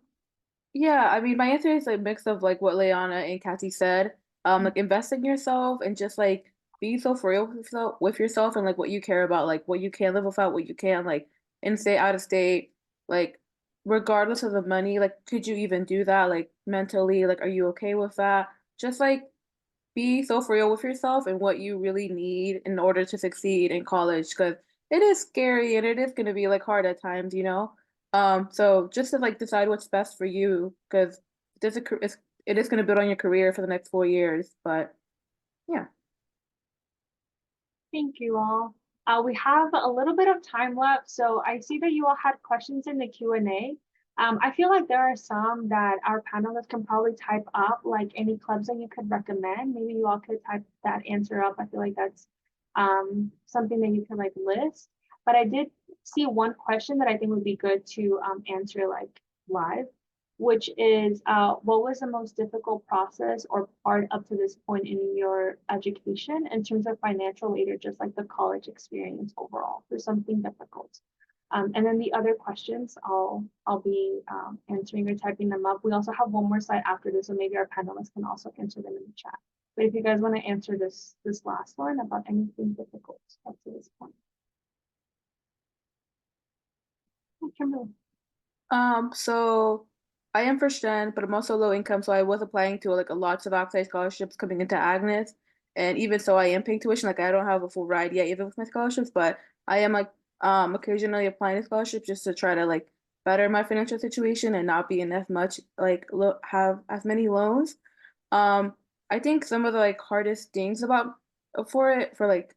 Yeah, I mean, my answer is a mix of like what Leona and Kathy said. Like invest in yourself and just like be so for real with yourself and like what you care about, like what you can live without, what you can like in state, out of state, like regardless of the money, like could you even do that? Like mentally, like are you okay with that? Just like be so for real with yourself and what you really need in order to succeed in college because it is scary and it is going to be like hard at times, you know? So just to like decide what's best for you because it is going to build on your career for the next 4 years. But yeah. Thank you all. We have a little bit of time left, so I see that you all had questions in the Q&A. I feel like there are some that our panelists can probably type up, like any clubs that you could recommend. Maybe you all could type that answer up. I feel like that's something that you can like list. But I did see one question that I think would be good to answer like live, which is what was the most difficult process or part up to this point in your education in terms of financial aid or just like the college experience overall for something difficult? And then the other questions I'll be answering or typing them up. We also have one more slide after this, so maybe our panelists can also answer them in the chat. But if you guys want to answer this last one about anything difficult up to this point. Kimberly. So I am first gen, but I'm also low income, so I was applying to like a lots of outside scholarships coming into Agnes. And even so I am paying tuition, like I don't have a full ride yet, even with my scholarships, but I am like occasionally applying to scholarships just to try to like better my financial situation and not be in as much like have as many loans. I think some of the like hardest things about for like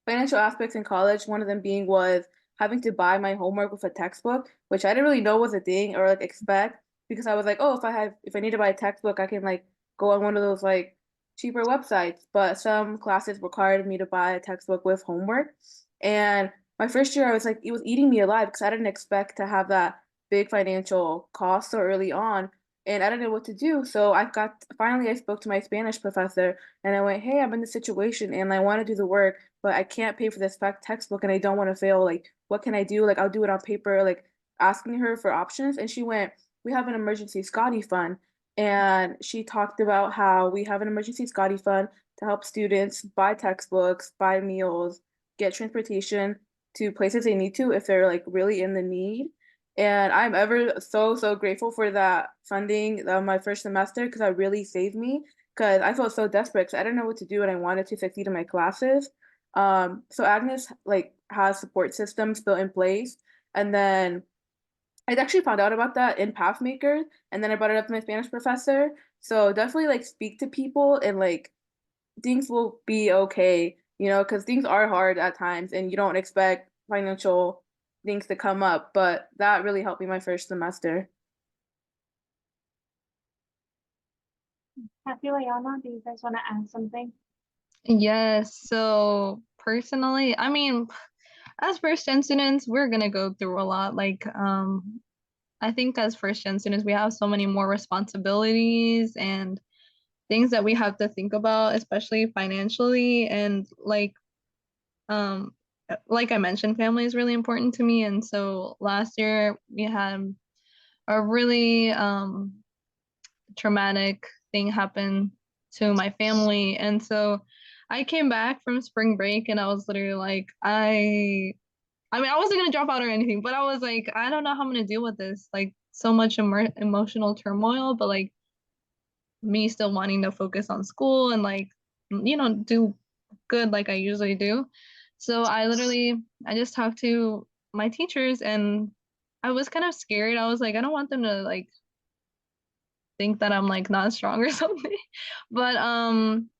financial aspects in college, one of them being was having to buy my homework with a textbook, which I didn't really know was a thing or like expect because I was like, oh, if I need to buy a textbook, I can like go on one of those like cheaper websites. But some classes required me to buy a textbook with homework. And my first year, I was like, it was eating me alive because I didn't expect to have that big financial cost so early on. And I didn't know what to do. So finally I spoke to my Spanish professor and I went, hey, I'm in this situation and I want to do the work, but I can't pay for this textbook and I don't want to fail. Like, what can I do? Like, I'll do it on paper, like asking her for options. And she went, we have an emergency Scottie fund. And she talked about how we have an emergency Scottie fund to help students buy textbooks, buy meals, get transportation to places they need to if they're like really in the need. And I'm ever so, so grateful for that funding my first semester because it really saved me because I felt so desperate because I didn't know what to do and I wanted to succeed in my classes. So Agnes like has support systems built in place. And then I actually found out about that in Pathmaker and then I brought it up to my Spanish professor. So definitely like speak to people and like things will be okay, you know, because things are hard at times and you don't expect financial things to come up, but that really helped me my first semester. Kathy, Leona, do you guys want to add something? Yes, so personally, I mean, as first gen students, we're gonna go through a lot. Like, I think as first gen students, we have so many more responsibilities and things that we have to think about, especially financially. And like I mentioned, family is really important to me. And so last year we had a really traumatic thing happen to my family. And so I came back from spring break and I was literally like, I mean, I wasn't gonna drop out or anything, but I was like, I don't know how I'm gonna deal with this. Like so much emotional turmoil, but like me still wanting to focus on school and like, do good like I usually do. So I just talked to my teachers and I was kind of scared. I was like, I don't want them to like think that I'm like not strong or something. But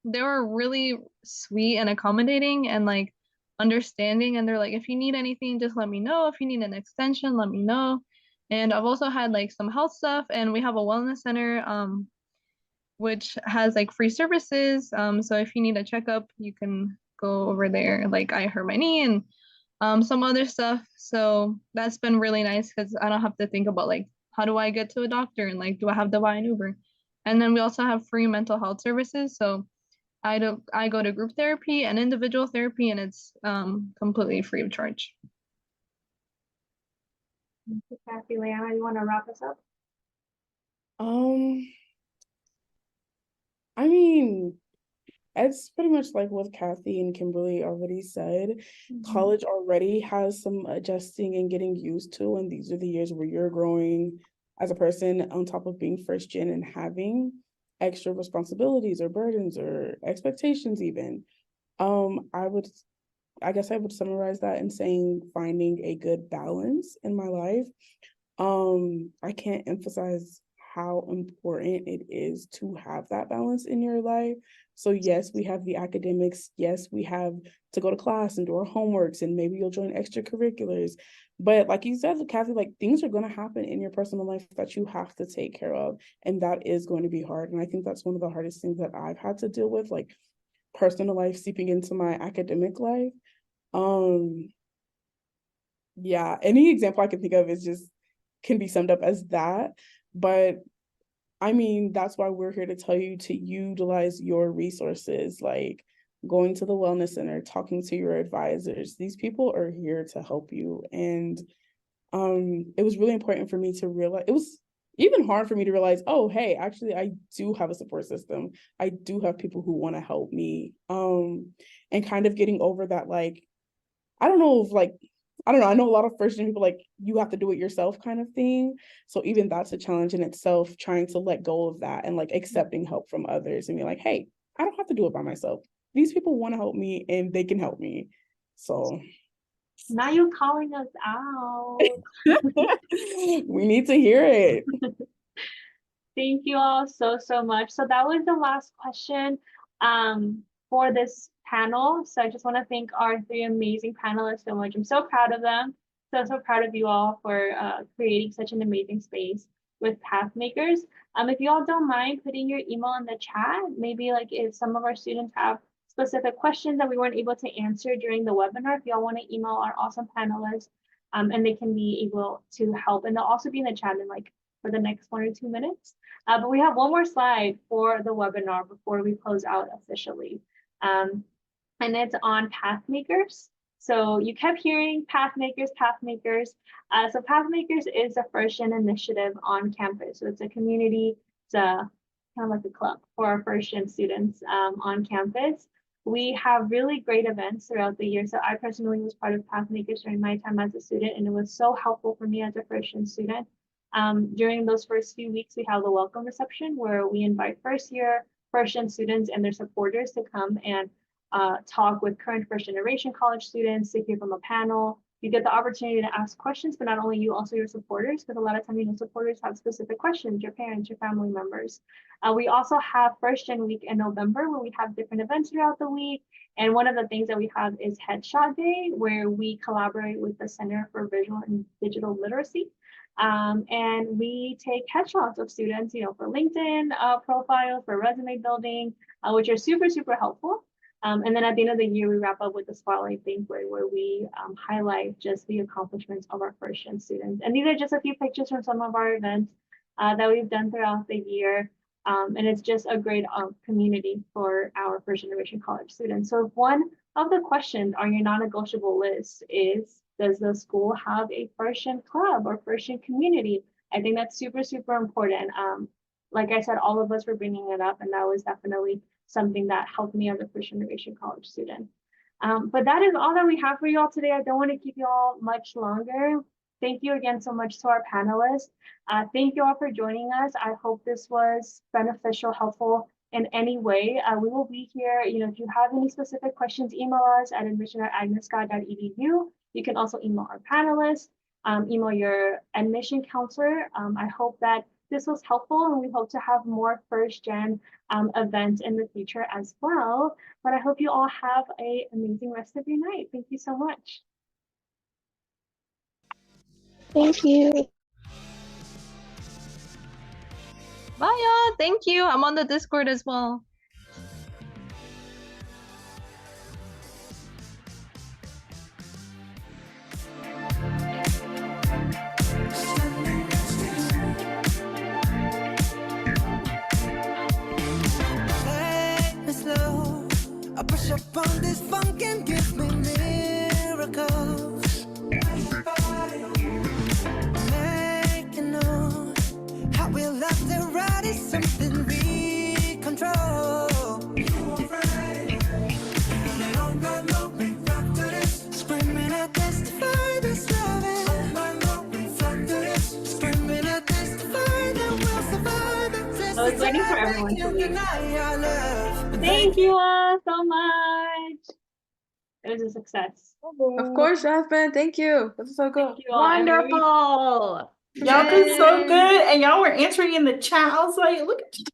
they were really sweet and accommodating and like understanding, and they're like, if you need anything, just let me know. If you need an extension, let me know. And I've also had like some health stuff, and we have a wellness center which has like free services. So if you need a checkup, you can go over there. Like I hurt my knee and some other stuff. So that's been really nice because I don't have to think about like how do I get to a doctor and like do I have to buy an Uber? And then we also have free mental health services. So I go to group therapy and individual therapy, and it's completely free of charge. Thank you, Kathy. Leanna, you want to wrap us up? I mean, it's pretty much like what Kathy and Kimberly already said. College already has some adjusting and getting used to, and these are the years where you're growing as a person on top of being first gen and having extra responsibilities or burdens or expectations even. I guess I would summarize that in saying finding a good balance in my life. I can't emphasize how important it is to have that balance in your life. So yes, we have the academics. Yes, we have to go to class and do our homeworks, and maybe you'll join extracurriculars. But like you said, Kathy, like things are going to happen in your personal life that you have to take care of. And that is going to be hard. And I think that's one of the hardest things that I've had to deal with, like personal life seeping into my academic life. Yeah, any example I can think of is just can be summed up as that. But I mean, that's why we're here to tell you to utilize your resources, like going to the wellness center, talking to your advisors. These people are here to help you. And it was really important for me to realize, it was even hard for me to realize, oh, hey, actually, I do have a support system. I do have people who want to help me. And kind of getting over that, like, I don't know, I know a lot of first gen people like you have to do it yourself kind of thing. So even that's a challenge in itself, trying to let go of that and like accepting help from others and be like, hey, I don't have to do it by myself. These people want to help me and they can help me. So Now you're calling us out. we need to hear it. Thank you all so much. So that was the last question for this panel. So I just want to thank our three amazing panelists so much. I'm so proud of them. So proud of you all for creating such an amazing space with Pathmakers. If you all don't mind putting your email in the chat, maybe like if some of our students have specific questions that we weren't able to answer during the webinar, if y'all want to email our awesome panelists, and they can be able to help. And they'll also be in the chat in like for the next 1 or 2 minutes. But we have one more slide for the webinar before we close out officially. And it's on Pathmakers. So you kept hearing Pathmakers. So Pathmakers is a first gen initiative on campus. So it's a community, it's a kind of like a club for our first gen students on campus. We have really great events throughout the year. So I personally was part of Pathmakers during my time as a student, and it was so helpful for me as a first gen student. During those first few weeks, we have the welcome reception where we invite first gen students and their supporters to come and talk with current first generation college students, to hear from a panel. You get the opportunity to ask questions, but not only you, also your supporters, because a lot of times, supporters have specific questions, your parents, your family members. We also have First Gen Week in November where we have different events throughout the week. And one of the things that we have is Headshot Day, where we collaborate with the Center for Visual and Digital Literacy. And we take headshots of students, for LinkedIn profiles, for resume building, which are super helpful. And then at the end of the year, we wrap up with the Spotlight Banquet where we highlight just the accomplishments of our first gen students. And these are just a few pictures from some of our events that we've done throughout the year. And it's just a great community for our first generation college students. So if one of the questions on your non-negotiable list is, does the school have a first gen club or first gen community? I think that's super important. Like I said, all of us were bringing it up, and that was definitely something that helped me as a first generation college student. But that is all that we have for you all today. I don't want to keep you all much longer. Thank you again so much to our panelists. Thank you all for joining us. I hope this was beneficial, helpful in any way. We will be here. If you have any specific questions, email us at admission@agnescott.edu. You can also email our panelists, email your admission counselor. I hope that this was helpful, and we hope to have more first gen events in the future as well. But I hope you all have an amazing rest of your night. Thank you so much. Thank you. Bye, y'all. Thank you. I'm on the Discord as well. I push up on this funk and give me miracles. Make you know how we love to ride is something we control. Screaming at testify this loving. Screaming at testify that we'll survive the test. I was waiting for everyone to leave. Thank you all so much. It was a success. Of course, Jasmin. Thank you. This is so good. Thank you all. Wonderful. Y'all did so good, and y'all were answering in the chat. I was like, look at you.